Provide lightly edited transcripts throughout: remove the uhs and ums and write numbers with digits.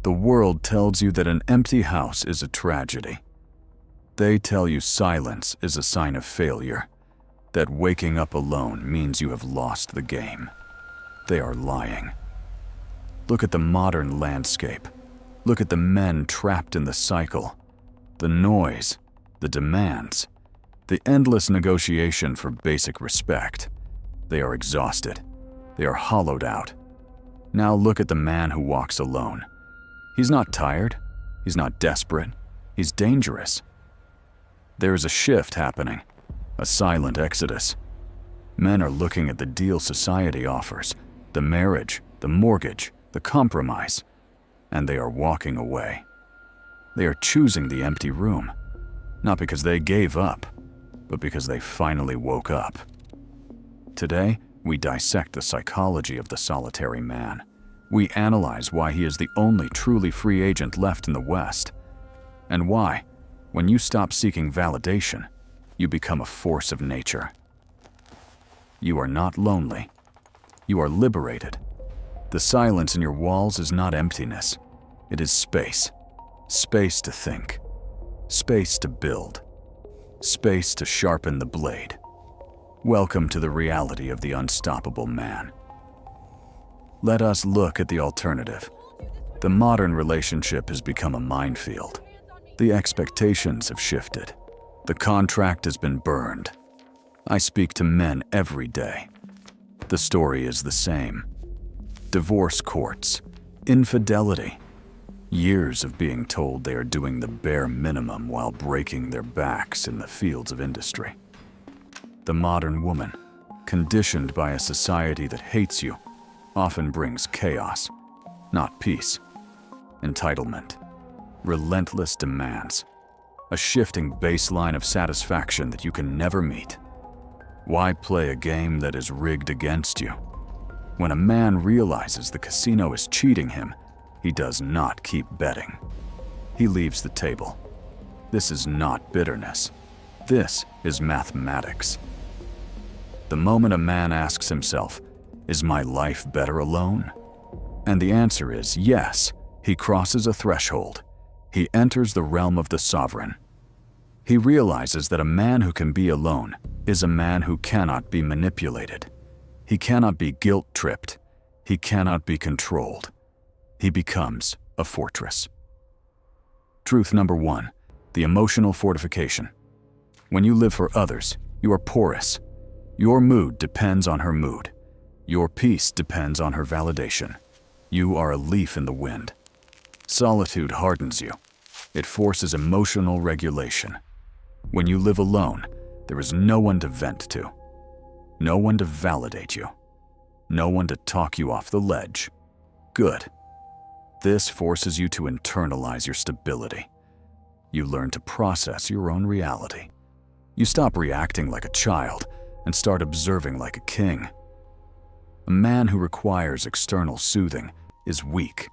The world tells you that an empty house is a tragedy. They tell you silence is a sign of failure, that waking up alone means you have lost the game. They are lying. Look at the modern landscape. Look at the men trapped in the cycle, the noise, the demands, the endless negotiation for basic respect. They are exhausted. They are hollowed out. Now look at the man who walks alone. He's not tired. He's not desperate. He's dangerous. There is a shift happening, a silent exodus. Men are looking at the deal society offers, the marriage, the mortgage, the compromise, and they are walking away. They are choosing the empty room, not because they gave up, but because they finally woke up. Today, we dissect the psychology of the solitary man. We analyze why he is the only truly free agent left in the West, and why, when you stop seeking validation, you become a force of nature. You are not lonely. You are liberated. The silence in your walls is not emptiness. It is space. Space to think. Space to build. Space to sharpen the blade. Welcome to the reality of the unstoppable man. Let us look at the alternative. The modern relationship has become a minefield. The expectations have shifted. The contract has been burned. I speak to men every day. The story is the same. Divorce courts, infidelity, years of being told they are doing the bare minimum while breaking their backs in the fields of industry. The modern woman, conditioned by a society that hates you, often brings chaos, not peace. Entitlement, relentless demands, a shifting baseline of satisfaction that you can never meet. Why play a game that is rigged against you? When a man realizes the casino is cheating him, he does not keep betting. He leaves the table. This is not bitterness. This is mathematics. The moment a man asks himself, "Is my life better alone?" and the answer is yes, he crosses a threshold. He enters the realm of the sovereign. He realizes that a man who can be alone is a man who cannot be manipulated. He cannot be guilt-tripped. He cannot be controlled. He becomes a fortress. Truth number 1, the emotional fortification. When you live for others, you are porous. Your mood depends on her mood. Your peace depends on her validation. You are a leaf in the wind. Solitude hardens you. It forces emotional regulation. When you live alone, there is no one to vent to, no one to validate you, no one to talk you off the ledge. Good. This forces you to internalize your stability. You learn to process your own reality. You stop reacting like a child and start observing like a king. A man who requires external soothing is weak.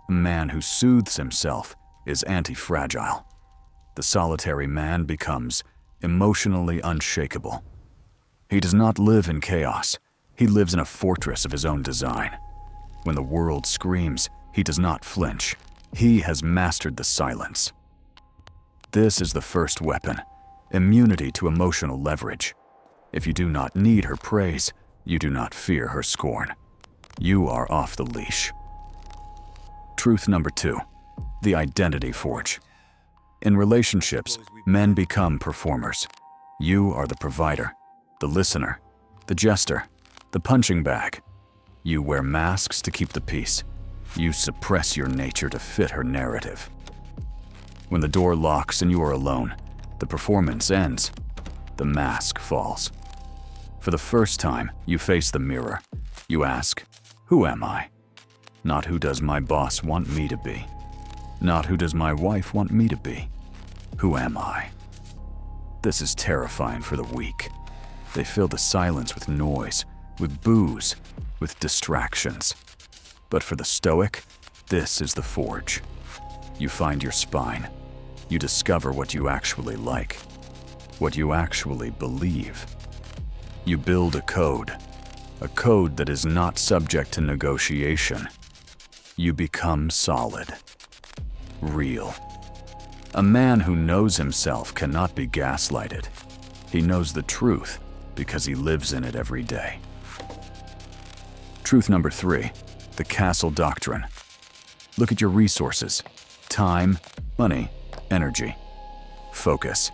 A man who soothes himself is antifragile. The solitary man becomes emotionally unshakable. He does not live in chaos. He lives in a fortress of his own design. When the world screams, he does not flinch. He has mastered the silence. This is the first weapon, immunity to emotional leverage. If you do not need her praise, you do not fear her scorn. You are off the leash. Truth number 2, the identity forge. In relationships, men become performers. You are the provider, the listener, the jester, the punching bag. You wear masks to keep the peace. You suppress your nature to fit her narrative. When the door locks and you are alone, the performance ends. The mask falls. For the first time, you face the mirror. You ask, "Who am I?" Not who does my boss want me to be. Not who does my wife want me to be. Who am I? This is terrifying for the weak. They fill the silence with noise, with booze, with distractions. But for the stoic, this is the forge. You find your spine. You discover what you actually like, what you actually believe. You build a code that is not subject to negotiation. You become solid. Real. A man who knows himself cannot be gaslighted. He knows the truth because he lives in it every day. Truth number 3, the castle doctrine. Look at your resources: time, money, energy. Focus.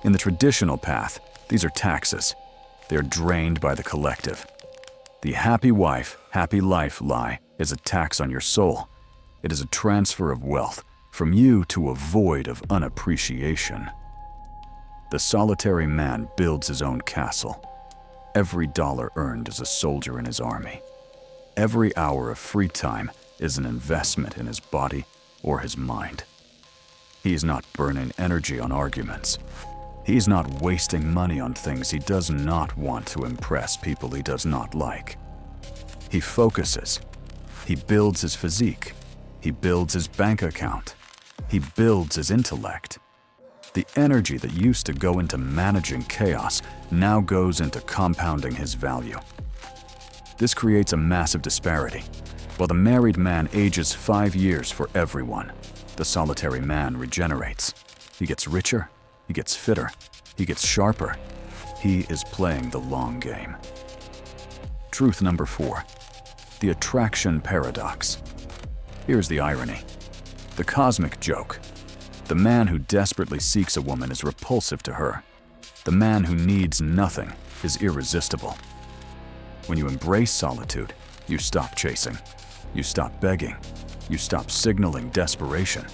In the traditional path, these are taxes. They are drained by the collective. The happy wife, happy life lie is a tax on your soul. It is a transfer of wealth from you to a void of unappreciation. The solitary man builds his own castle. Every dollar earned is a soldier in his army. Every hour of free time is an investment in his body or his mind. He is not burning energy on arguments. He is not wasting money on things he does not want to impress people he does not like. He focuses. He builds his physique. He builds his bank account. He builds his intellect. The energy that used to go into managing chaos now goes into compounding his value. This creates a massive disparity. While the married man ages 5 years for everyone, the solitary man regenerates. He gets richer, he gets fitter, he gets sharper. He is playing the long game. Truth number 4, the attraction paradox. Here's the irony. The cosmic joke. The man who desperately seeks a woman is repulsive to her. The man who needs nothing is irresistible. When you embrace solitude, you stop chasing. You stop begging. You stop signaling desperation.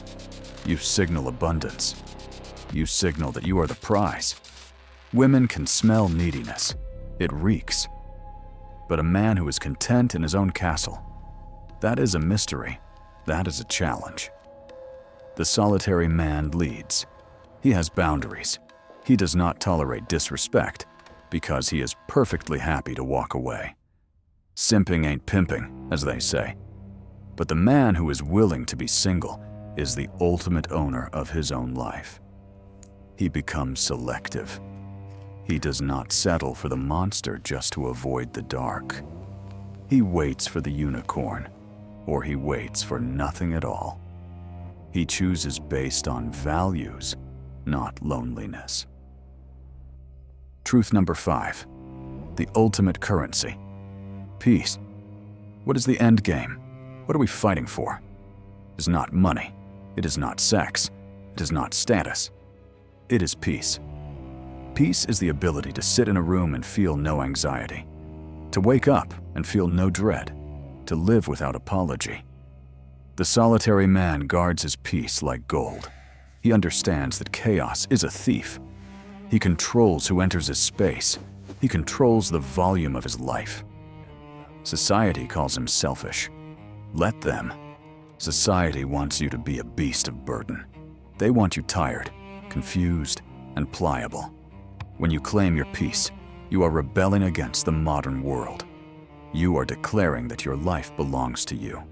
You signal abundance. You signal that you are the prize. Women can smell neediness. It reeks. But a man who is content in his own castle, that is a mystery. That is a challenge. The solitary man leads. He has boundaries. He does not tolerate disrespect because he is perfectly happy to walk away. Simping ain't pimping, as they say. But the man who is willing to be single is the ultimate owner of his own life. He becomes selective. He does not settle for the monster just to avoid the dark. He waits for the unicorn, or he waits for nothing at all. He chooses based on values, not loneliness. Truth number 5, the ultimate currency. Peace. What is the end game? What are we fighting for? It is not money. It is not sex. It is not status. It is peace. Peace is the ability to sit in a room and feel no anxiety, to wake up and feel no dread, to live without apology. The solitary man guards his peace like gold. He understands that chaos is a thief. He controls who enters his space. He controls the volume of his life. Society calls him selfish. Let them. Society wants you to be a beast of burden. They want you tired, confused, and pliable. When you claim your peace, you are rebelling against the modern world. You are declaring that your life belongs to you.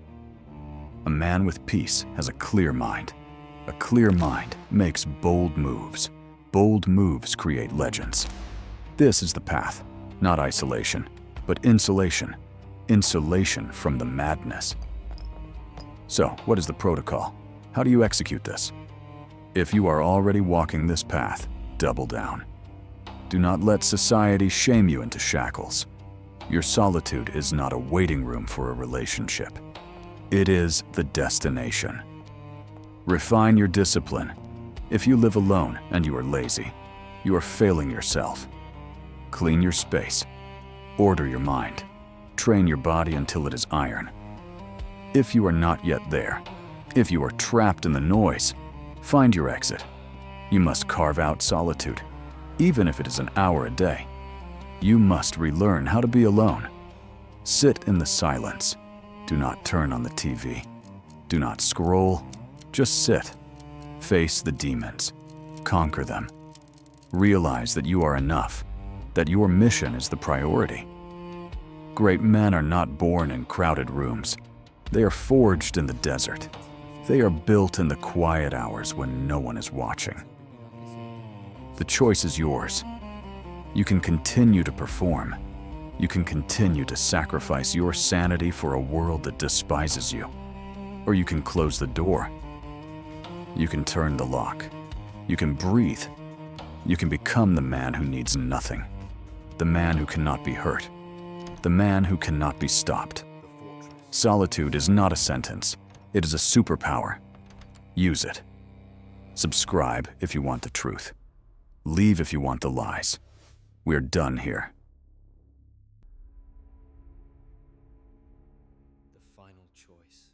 A man with peace has a clear mind. A clear mind makes bold moves. Bold moves create legends. This is the path, not isolation, but insulation. Insulation from the madness. So, what is the protocol? How do you execute this? If you are already walking this path, double down. Do not let society shame you into shackles. Your solitude is not a waiting room for a relationship. It is the destination. Refine your discipline. If you live alone and you are lazy, you are failing yourself. Clean your space. Order your mind. Train your body until it is iron. If you are not yet there, if you are trapped in the noise, find your exit. You must carve out solitude, even if it is an hour a day. You must relearn how to be alone. Sit in the silence. Do not turn on the TV. Do not scroll. Just sit. Face the demons. Conquer them. Realize that you are enough, that your mission is the priority. Great men are not born in crowded rooms. They are forged in the desert. They are built in the quiet hours when no one is watching. The choice is yours. You can continue to perform. You can continue to sacrifice your sanity for a world that despises you. Or you can close the door. You can turn the lock. You can breathe. You can become the man who needs nothing. The man who cannot be hurt. The man who cannot be stopped. Solitude is not a sentence. It is a superpower. Use it. Subscribe if you want the truth. Leave if you want the lies. We're done here. The final choice.